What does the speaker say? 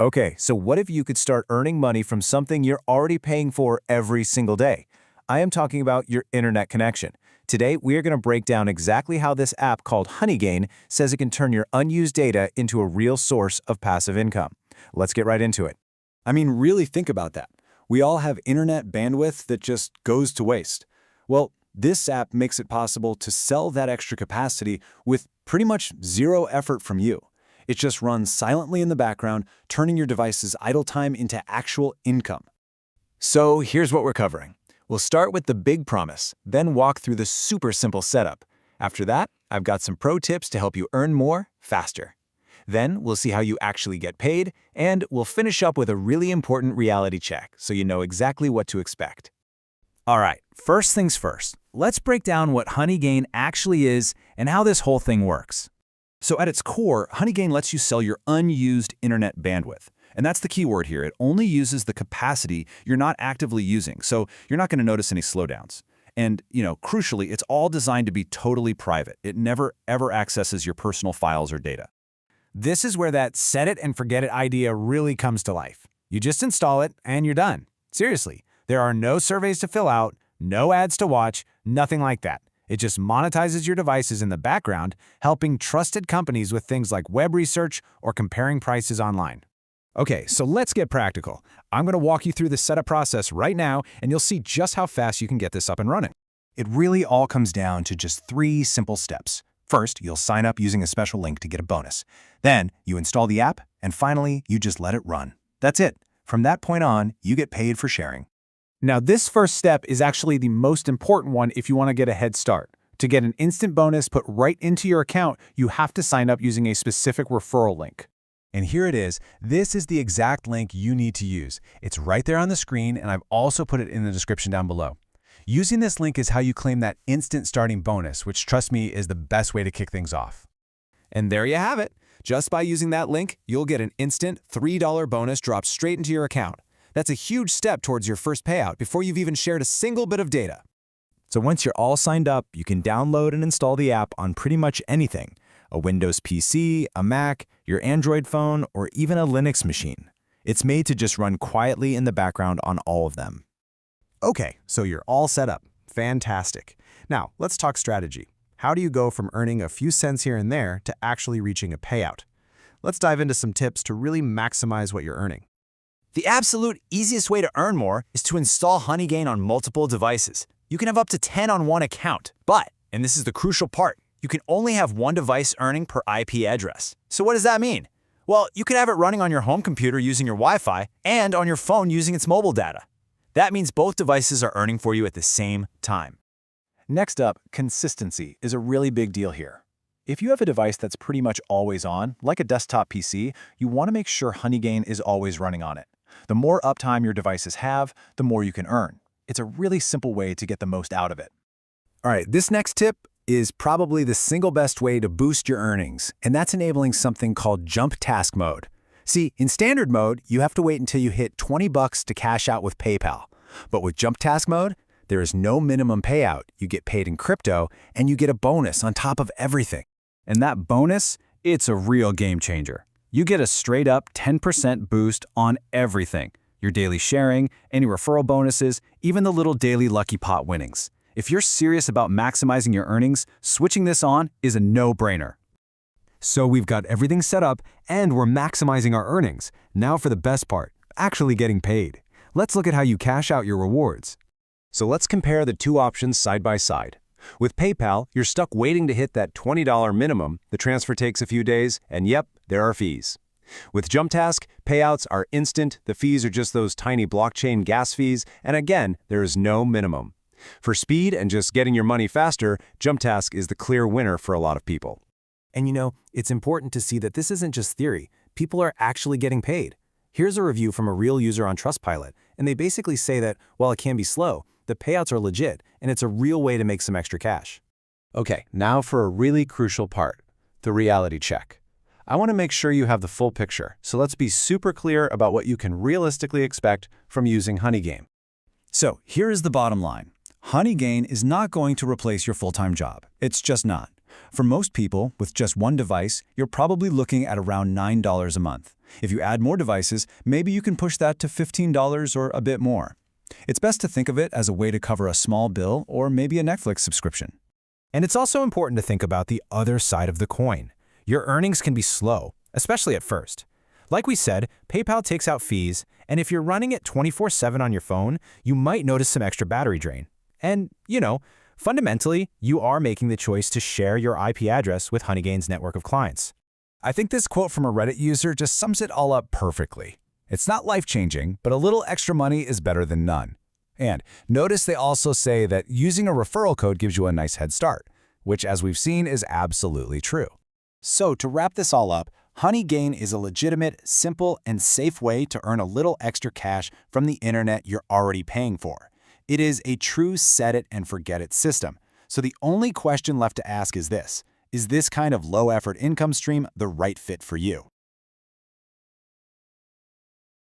Okay, so what if you could start earning money from something you're already paying for every single day? I am talking about your internet connection. Today, we are going to break down exactly how this app called Honeygain says it can turn your unused data into a real source of passive income. Let's get right into it. I mean, really think about that. We all have internet bandwidth that just goes to waste. Well, this app makes it possible to sell that extra capacity with pretty much zero effort from you. It just runs silently in the background, turning your device's idle time into actual income. So here's what we're covering. We'll start with the big promise, then walk through the super simple setup. After that, I've got some pro tips to help you earn more faster. Then we'll see how you actually get paid, and we'll finish up with a really important reality check so you know exactly what to expect. All right, first things first, let's break down what Honeygain actually is and how this whole thing works. So at its core, Honeygain lets you sell your unused internet bandwidth. And that's the key word here. It only uses the capacity you're not actively using, so you're not going to notice any slowdowns. And, crucially, it's all designed to be totally private. It never, ever accesses your personal files or data. This is where that set it and forget it idea really comes to life. You just install it and you're done. Seriously, there are no surveys to fill out, no ads to watch, nothing like that. It just monetizes your devices in the background, helping trusted companies with things like web research or comparing prices online. Okay, so let's get practical. I'm going to walk you through the setup process right now, and you'll see just how fast you can get this up and running. It really all comes down to just 3 simple steps. First, you'll sign up using a special link to get a bonus. Then, you install the app, and finally, you just let it run. That's it. From that point on, you get paid for sharing. Now, this first step is actually the most important one if you want to get a head start. To get an instant bonus put right into your account, you have to sign up using a specific referral link. And here it is. This is the exact link you need to use. It's right there on the screen, and I've also put it in the description down below. Using this link is how you claim that instant starting bonus, which, trust me, is the best way to kick things off. And there you have it. Just by using that link, you'll get an instant $3 bonus dropped straight into your account. That's a huge step towards your first payout before you've even shared a single bit of data. So once you're all signed up, you can download and install the app on pretty much anything. A Windows PC, a Mac, your Android phone, or even a Linux machine. It's made to just run quietly in the background on all of them. Okay, so you're all set up. Fantastic. Now, let's talk strategy. How do you go from earning a few cents here and there to actually reaching a payout? Let's dive into some tips to really maximize what you're earning. The absolute easiest way to earn more is to install Honeygain on multiple devices. You can have up to 10 on one account, but, and this is the crucial part, you can only have one device earning per IP address. So what does that mean? Well, you could have it running on your home computer using your Wi-Fi and on your phone using its mobile data. That means both devices are earning for you at the same time. Next up, consistency is a really big deal here. If you have a device that's pretty much always on, like a desktop PC, you want to make sure Honeygain is always running on it. The more uptime your devices have, the more you can earn. It's a really simple way to get the most out of it. All right, this next tip is probably the single best way to boost your earnings, and that's enabling something called jump task mode. See, in standard mode, you have to wait until you hit $20 to cash out with PayPal. But with jump task mode, there is no minimum payout. You get paid in crypto, and you get a bonus on top of everything. And that bonus, it's a real game changer. You get a straight up 10% boost on everything. Your daily sharing, any referral bonuses, even the little daily lucky pot winnings. If you're serious about maximizing your earnings, switching this on is a no-brainer. So we've got everything set up and we're maximizing our earnings. Now for the best part, actually getting paid. Let's look at how you cash out your rewards. So let's compare the two options side by side. With PayPal, you're stuck waiting to hit that $20 minimum, the transfer takes a few days, and yep, there are fees. With JumpTask, payouts are instant, the fees are just those tiny blockchain gas fees, and again, there is no minimum. For speed and just getting your money faster, JumpTask is the clear winner for a lot of people. And it's important to see that this isn't just theory. People are actually getting paid. Here's a review from a real user on Trustpilot, and they basically say that while it can be slow, the payouts are legit, and it's a real way to make some extra cash. Okay, now for a really crucial part, the reality check. I want to make sure you have the full picture, so let's be super clear about what you can realistically expect from using Honeygain. So here is the bottom line. Honeygain is not going to replace your full-time job. It's just not. For most people, with just one device, you're probably looking at around $9 a month. If you add more devices, maybe you can push that to $15 or a bit more. It's best to think of it as a way to cover a small bill or maybe a Netflix subscription. And it's also important to think about the other side of the coin. Your earnings can be slow, especially at first. Like we said, PayPal takes out fees, and if you're running it 24/7 on your phone, you might notice some extra battery drain. And, fundamentally, you are making the choice to share your IP address with Honeygain's network of clients. I think this quote from a Reddit user just sums it all up perfectly. It's not life-changing, but a little extra money is better than none. And notice they also say that using a referral code gives you a nice head start, which, as we've seen, is absolutely true. So to wrap this all up, Honeygain is a legitimate, simple, and safe way to earn a little extra cash from the internet you're already paying for. It is a true set-it-and-forget-it system. So the only question left to ask is this kind of low-effort income stream the right fit for you?